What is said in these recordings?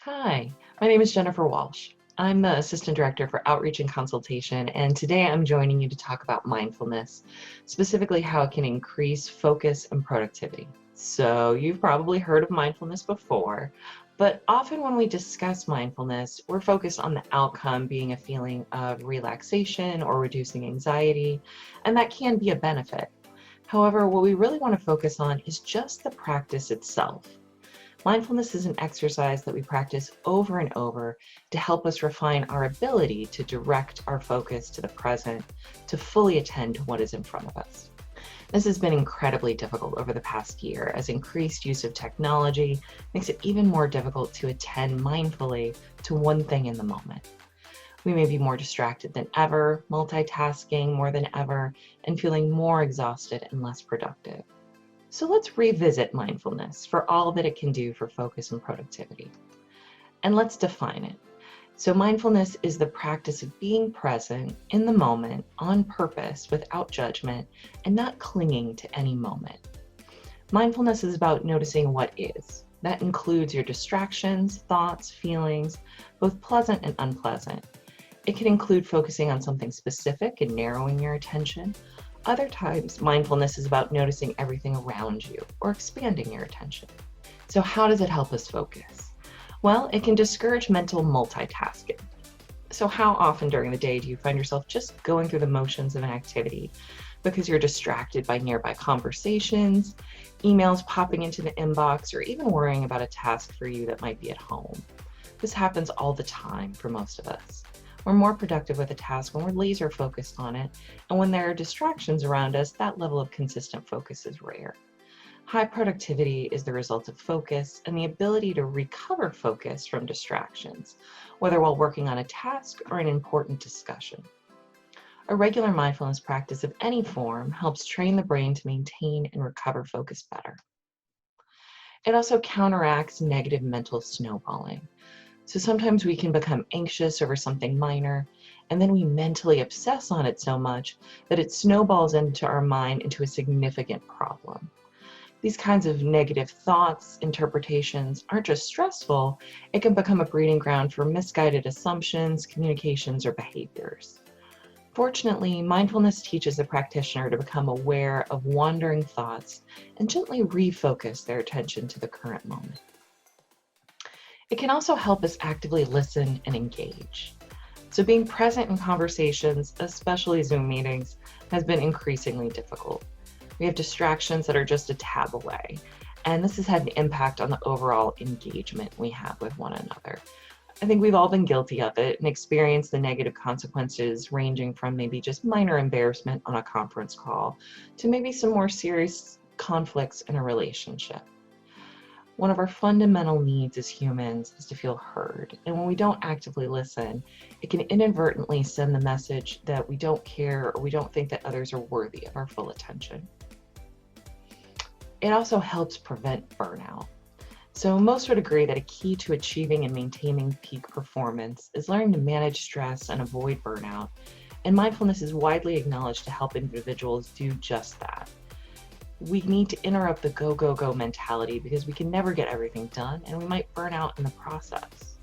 Hi, my name is Jennifer Walsh. I'm the Assistant Director for Outreach and Consultation, and today I'm joining you to talk about mindfulness, specifically how it can increase focus and productivity. So, you've probably heard of mindfulness before, but often when we discuss mindfulness, we're focused on the outcome being a feeling of relaxation or reducing anxiety, and that can be a benefit. However, what we really want to focus on is just the practice itself. Mindfulness is an exercise that we practice over and over to help us refine our ability to direct our focus to the present, to fully attend to what is in front of us. This has been incredibly difficult over the past year as increased use of technology makes it even more difficult to attend mindfully to one thing in the moment. We may be more distracted than ever, multitasking more than ever, and feeling more exhausted and less productive. So let's revisit mindfulness for all that it can do for focus and productivity. And let's define it. So mindfulness is the practice of being present in the moment on purpose without judgment and not clinging to any moment. Mindfulness is about noticing what is. That includes your distractions, thoughts, feelings, both pleasant and unpleasant. It can include focusing on something specific and narrowing your attention. Other times, mindfulness is about noticing everything around you or expanding your attention. So how does it help us focus? Well, it can discourage mental multitasking. So how often during the day do you find yourself just going through the motions of an activity because you're distracted by nearby conversations, emails popping into the inbox, or even worrying about a task for you that might be at home? This happens all the time for most of us. We're more productive with a task when we're laser focused on it, and when there are distractions around us, that level of consistent focus is rare. High productivity is the result of focus and the ability to recover focus from distractions, whether while working on a task or an important discussion. A regular mindfulness practice of any form helps train the brain to maintain and recover focus better. It also counteracts negative mental snowballing. So sometimes we can become anxious over something minor, and then we mentally obsess on it so much that it snowballs into our mind into a significant problem. These kinds of negative thoughts, interpretations aren't just stressful, it can become a breeding ground for misguided assumptions, communications, or behaviors. Fortunately, mindfulness teaches the practitioner to become aware of wandering thoughts and gently refocus their attention to the current moment. It can also help us actively listen and engage. So being present in conversations, especially Zoom meetings, has been increasingly difficult. We have distractions that are just a tab away, and this has had an impact on the overall engagement we have with one another. I think we've all been guilty of it and experienced the negative consequences ranging from maybe just minor embarrassment on a conference call to maybe some more serious conflicts in a relationship. One of our fundamental needs as humans is to feel heard, and when we don't actively listen, it can inadvertently send the message that we don't care or we don't think that others are worthy of our full attention. It also helps prevent burnout. So most would agree that a key to achieving and maintaining peak performance is learning to manage stress and avoid burnout, and mindfulness is widely acknowledged to help individuals do just that. We need to interrupt the go, go, go mentality because we can never get everything done and we might burn out in the process.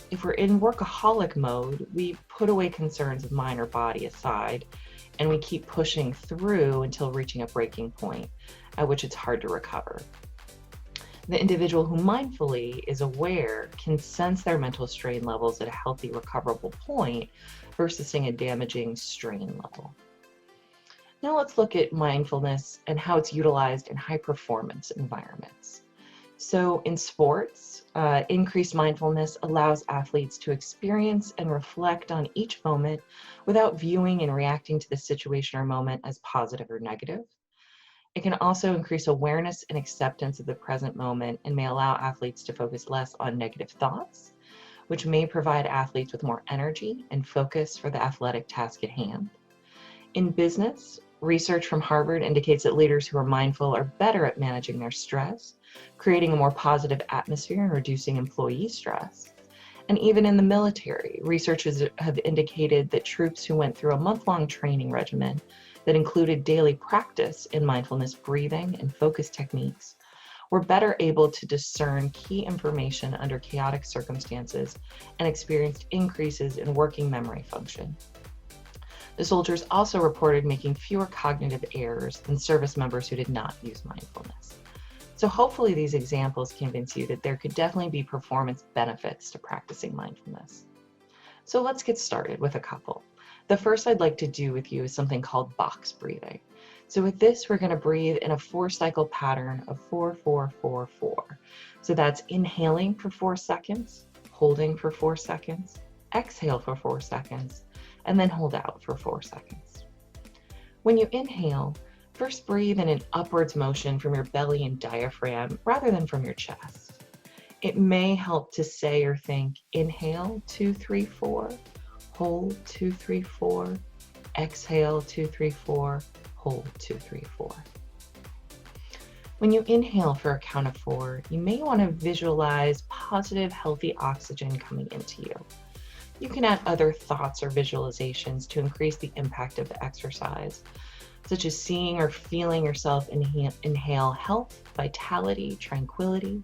If we're in workaholic mode, we put away concerns of mind or body aside and we keep pushing through until reaching a breaking point at which it's hard to recover. The individual who mindfully is aware can sense their mental strain levels at a healthy recoverable point versus seeing a damaging strain level. Now let's look at mindfulness and how it's utilized in high performance environments. So in sports, increased mindfulness allows athletes to experience and reflect on each moment without viewing and reacting to the situation or moment as positive or negative. It can also increase awareness and acceptance of the present moment and may allow athletes to focus less on negative thoughts, which may provide athletes with more energy and focus for the athletic task at hand. In business, research from Harvard indicates that leaders who are mindful are better at managing their stress, creating a more positive atmosphere and reducing employee stress. And even in the military, researchers have indicated that troops who went through a month-long training regimen that included daily practice in mindfulness breathing and focus techniques we're better able to discern key information under chaotic circumstances and experienced increases in working memory function. The soldiers also reported making fewer cognitive errors than service members who did not use mindfulness. So hopefully these examples convince you that there could definitely be performance benefits to practicing mindfulness. So let's get started with a couple. The first I'd like to do with you is something called box breathing. So with this, we're going to breathe in a 4-cycle pattern of 4-4-4-4. So that's inhaling for 4 seconds, holding for 4 seconds, exhale for 4 seconds, and then hold out for 4 seconds. When you inhale, first breathe in an upwards motion from your belly and diaphragm rather than from your chest. It may help to say or think, inhale 2, 3, 4, hold 2, 3, 4, exhale 2, 3, 4, hold 2, 3, 4. When you inhale for a count of 4, you may want to visualize positive, healthy oxygen coming into you. You can add other thoughts or visualizations to increase the impact of the exercise, such as seeing or feeling yourself inhale health, vitality, tranquility.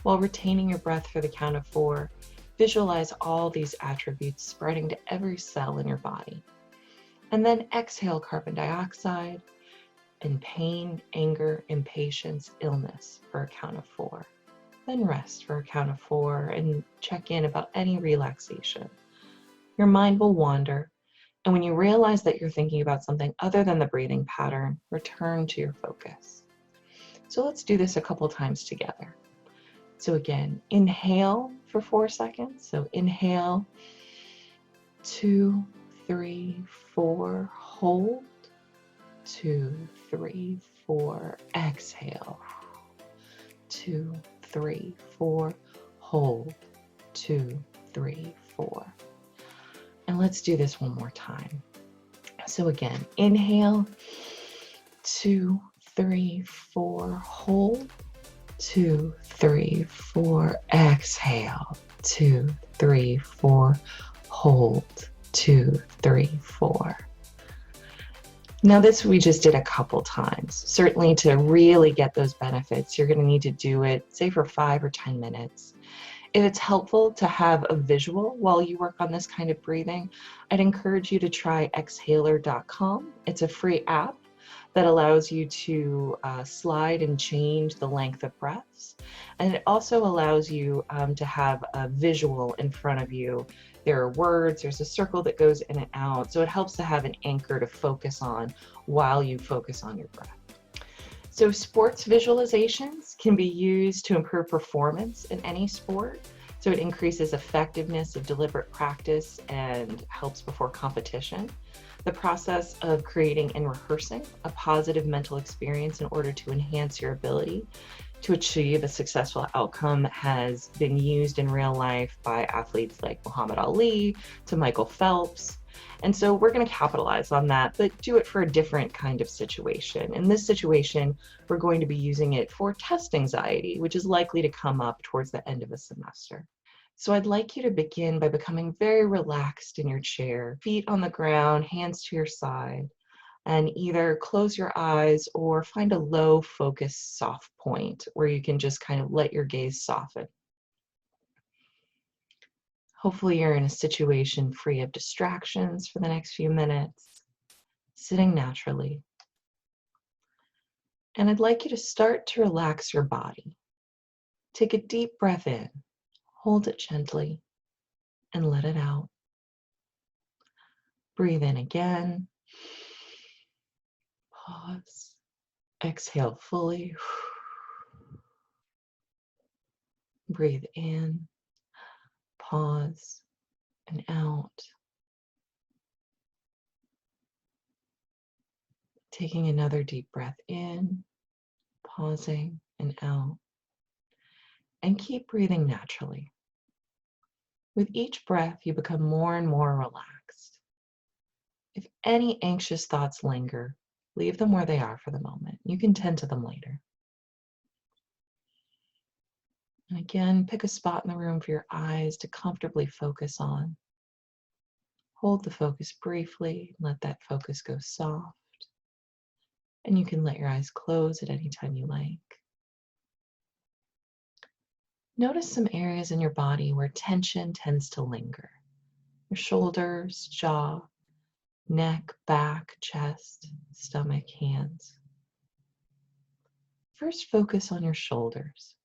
While retaining your breath for the count of 4, visualize all these attributes spreading to every cell in your body. And then exhale carbon dioxide and pain, anger, impatience, illness for a count of 4. Then rest for a count of 4 and check in about any relaxation. Your mind will wander, and when you realize that you're thinking about something other than the breathing pattern, return to your focus. So let's do this a couple times together. So again, inhale for 4 seconds. So inhale, 2, 3, 4, hold, 2, 3, 4, exhale, 2, 3, 4, hold, 2, 3, 4. And let's do this one more time. So again, inhale, 2, 3, 4, hold, 2, 3, 4, exhale, 2, 3, 4, hold, 2, 3, 4. Now this we just did a couple times. Certainly to really get those benefits, you're going to need to do it, say for 5 or 10 minutes. If it's helpful to have a visual while you work on this kind of breathing, I'd encourage you to try exhaler.com. It's a free app that allows you to slide and change the length of breaths. And it also allows you to have a visual in front of you. There are words, there's a circle that goes in and out. So it helps to have an anchor to focus on while you focus on your breath. So sports visualizations can be used to improve performance in any sport. So it increases effectiveness of deliberate practice and helps before competition. The process of creating and rehearsing a positive mental experience in order to enhance your ability to achieve a successful outcome has been used in real life by athletes like Muhammad Ali to Michael Phelps. And so we're going to capitalize on that, but do it for a different kind of situation. In this situation, we're going to be using it for test anxiety, which is likely to come up towards the end of a semester. So I'd like you to begin by becoming very relaxed in your chair, feet on the ground, hands to your side, and either close your eyes or find a low focus soft point where you can just kind of let your gaze soften. Hopefully you're in a situation free of distractions for the next few minutes, sitting naturally. And I'd like you to start to relax your body. Take a deep breath in, hold it gently, and let it out. Breathe in again. Pause. Exhale fully. Breathe in. Pause and out. Taking another deep breath in, pausing and out. And keep breathing naturally. With each breath, you become more and more relaxed. If any anxious thoughts linger, leave them where they are for the moment. You can tend to them later. And again, pick a spot in the room for your eyes to comfortably focus on. Hold the focus briefly, let that focus go soft. And you can let your eyes close at any time you like. Notice some areas in your body where tension tends to linger. Your shoulders, jaw, neck, back, chest, stomach, hands. First, focus on your shoulders.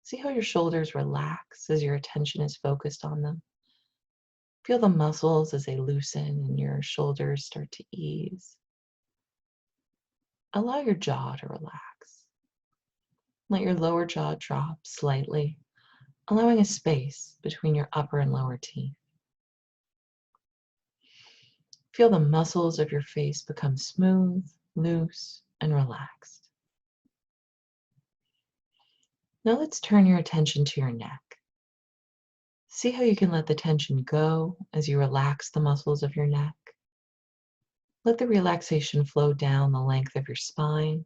See how your shoulders relax as your attention is focused on them. Feel the muscles as they loosen and your shoulders start to ease. Allow your jaw to relax. Let your lower jaw drop slightly, allowing a space between your upper and lower teeth. Feel the muscles of your face become smooth, loose, and relaxed. Now let's turn your attention to your neck. See how you can let the tension go as you relax the muscles of your neck. Let the relaxation flow down the length of your spine,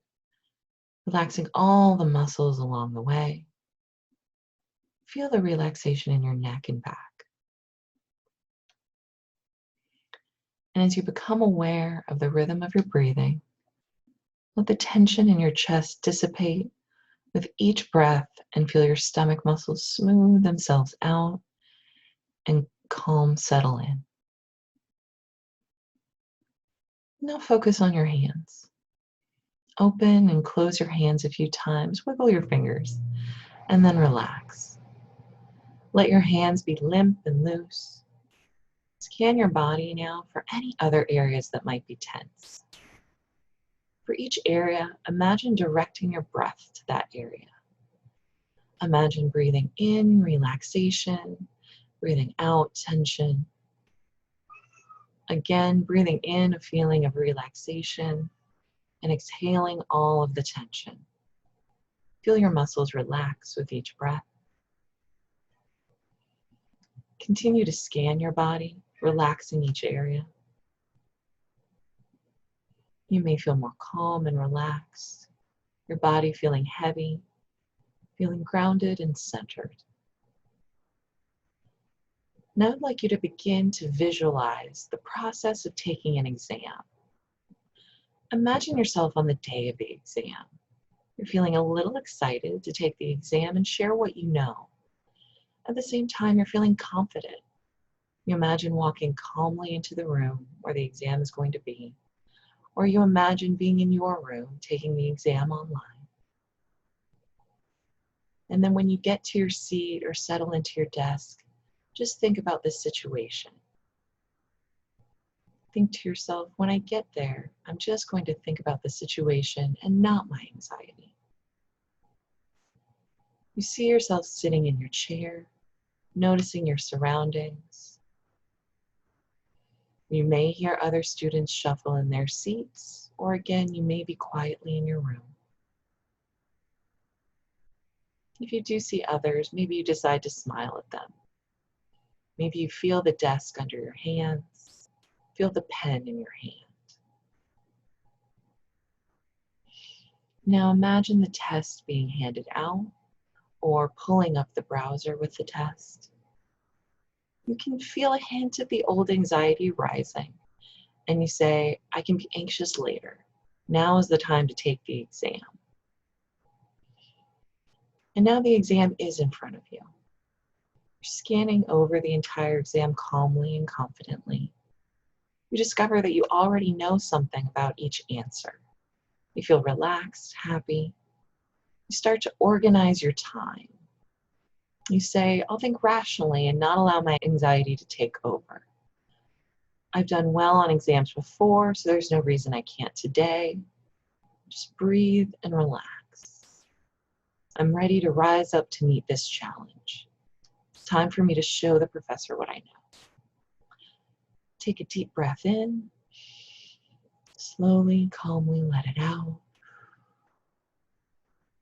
relaxing all the muscles along the way. Feel the relaxation in your neck and back. And as you become aware of the rhythm of your breathing, let the tension in your chest dissipate with each breath and feel your stomach muscles smooth themselves out and calm settle in. Now focus on your hands. Open and close your hands a few times, wiggle your fingers, and then relax. Let your hands be limp and loose. Scan your body now for any other areas that might be tense. For each area, imagine directing your breath to that area. Imagine breathing in relaxation, breathing out tension. Again, breathing in a feeling of relaxation and exhaling all of the tension. Feel your muscles relax with each breath. Continue to scan your body, relaxing each area. You may feel more calm and relaxed, your body feeling heavy, feeling grounded and centered. Now I'd like you to begin to visualize the process of taking an exam. Imagine yourself on the day of the exam. You're feeling a little excited to take the exam and share what you know. At the same time, you're feeling confident. You imagine walking calmly into the room where the exam is going to be, or you imagine being in your room taking the exam online. And then when you get to your seat or settle into your desk, just think about this situation. Think to yourself, when I get there, I'm just going to think about the situation and not my anxiety. You see yourself sitting in your chair, noticing your surroundings. You may hear other students shuffle in their seats, or again, you may be quietly in your room. If you do see others, maybe you decide to smile at them. Maybe you feel the desk under your hands, feel the pen in your hand. Now imagine the test being handed out or pulling up the browser with the test. You can feel a hint of the old anxiety rising, and you say, I can be anxious later. Now is the time to take the exam. And now the exam is in front of you. You're scanning over the entire exam calmly and confidently. You discover that you already know something about each answer. You feel relaxed, happy. You start to organize your time. You say, I'll think rationally and not allow my anxiety to take over. I've done well on exams before, so there's no reason I can't today. Just breathe and relax. I'm ready to rise up to meet this challenge. It's time for me to show the professor what I know. Take a deep breath in. Slowly, calmly let it out.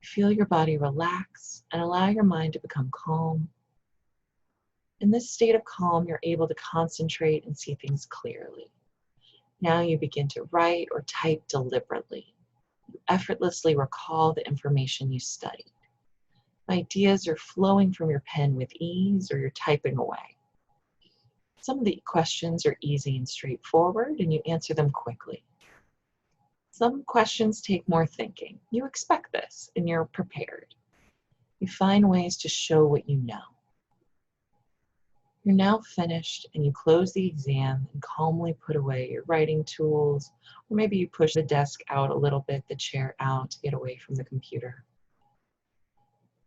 Feel your body relax and allow your mind to become calm. In this state of calm, you're able to concentrate and see things clearly. Now you begin to write or type deliberately. You effortlessly recall the information you studied. Ideas are flowing from your pen with ease, or you're typing away. Some of the questions are easy and straightforward, and you answer them quickly. Some questions take more thinking. You expect this, and you're prepared. You find ways to show what you know. You're now finished and you close the exam and calmly put away your writing tools, or maybe you push the desk out a little bit, the chair out to get away from the computer.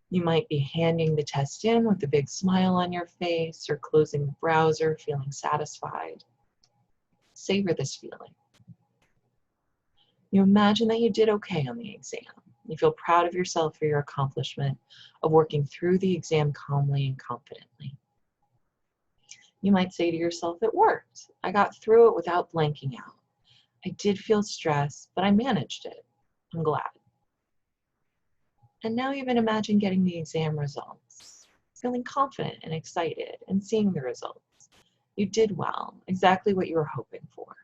You might be handing the test in with a big smile on your face or closing the browser, feeling satisfied. Savor this feeling. You imagine that you did okay on the exam. You feel proud of yourself for your accomplishment of working through the exam calmly and confidently. You might say to yourself, it worked. I got through it without blanking out. I did feel stress, but I managed it. I'm glad. And now even imagine getting the exam results, feeling confident and excited and seeing the results. You did well, exactly what you were hoping for.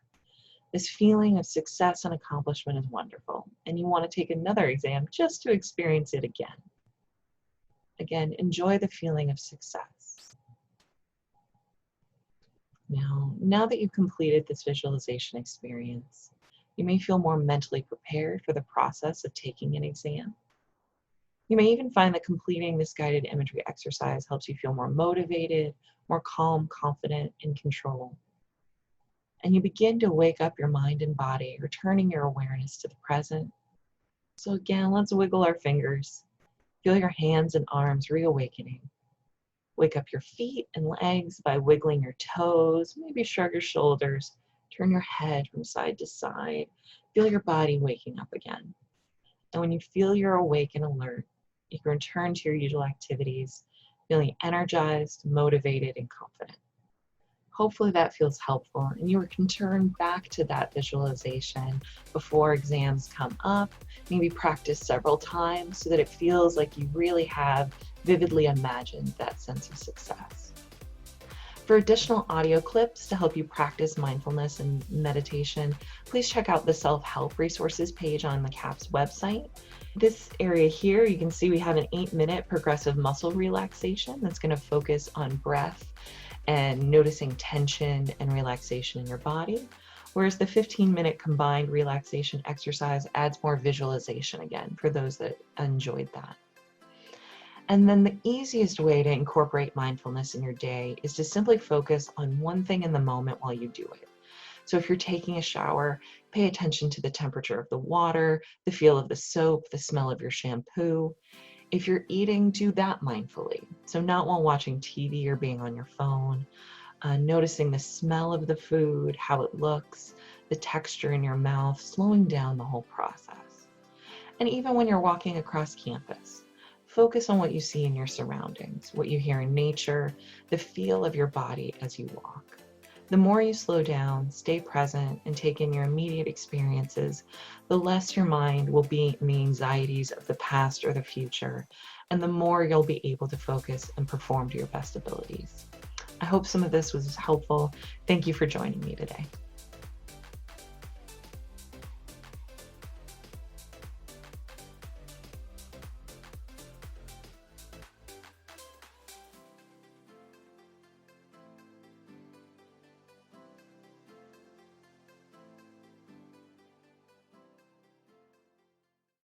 This feeling of success and accomplishment is wonderful, and you want to take another exam just to experience it again. Again, enjoy the feeling of success. Now that you've completed this visualization experience, you may feel more mentally prepared for the process of taking an exam. You may even find that completing this guided imagery exercise helps you feel more motivated, more calm, confident, in control. And you begin to wake up your mind and body, returning your awareness to the present. So again, let's wiggle our fingers. Feel your hands and arms reawakening. Wake up your feet and legs by wiggling your toes, maybe shrug your shoulders, turn your head from side to side. Feel your body waking up again. And when you feel you're awake and alert, you can return to your usual activities, feeling energized, motivated, and confident. Hopefully that feels helpful, and you can turn back to that visualization before exams come up. Maybe practice several times so that it feels like you really have vividly imagined that sense of success. For additional audio clips to help you practice mindfulness and meditation, please check out the self-help resources page on the CAPS website. This area here, you can see we have an 8-minute progressive muscle relaxation that's going to focus on breath and noticing tension and relaxation in your body, whereas the 15-minute combined relaxation exercise adds more visualization again for those that enjoyed that. And then the easiest way to incorporate mindfulness in your day is to simply focus on one thing in the moment while you do it. So if you're taking a shower, pay attention to the temperature of the water, the feel of the soap, the smell of your shampoo. If you're eating, do that mindfully. So not while watching TV or being on your phone, noticing the smell of the food, how it looks, the texture in your mouth, slowing down the whole process. And even when you're walking across campus, focus on what you see in your surroundings, what you hear in nature, the feel of your body as you walk. The more you slow down, stay present, and take in your immediate experiences, the less your mind will be in the anxieties of the past or the future, and the more you'll be able to focus and perform to your best abilities. I hope some of this was helpful. Thank you for joining me today.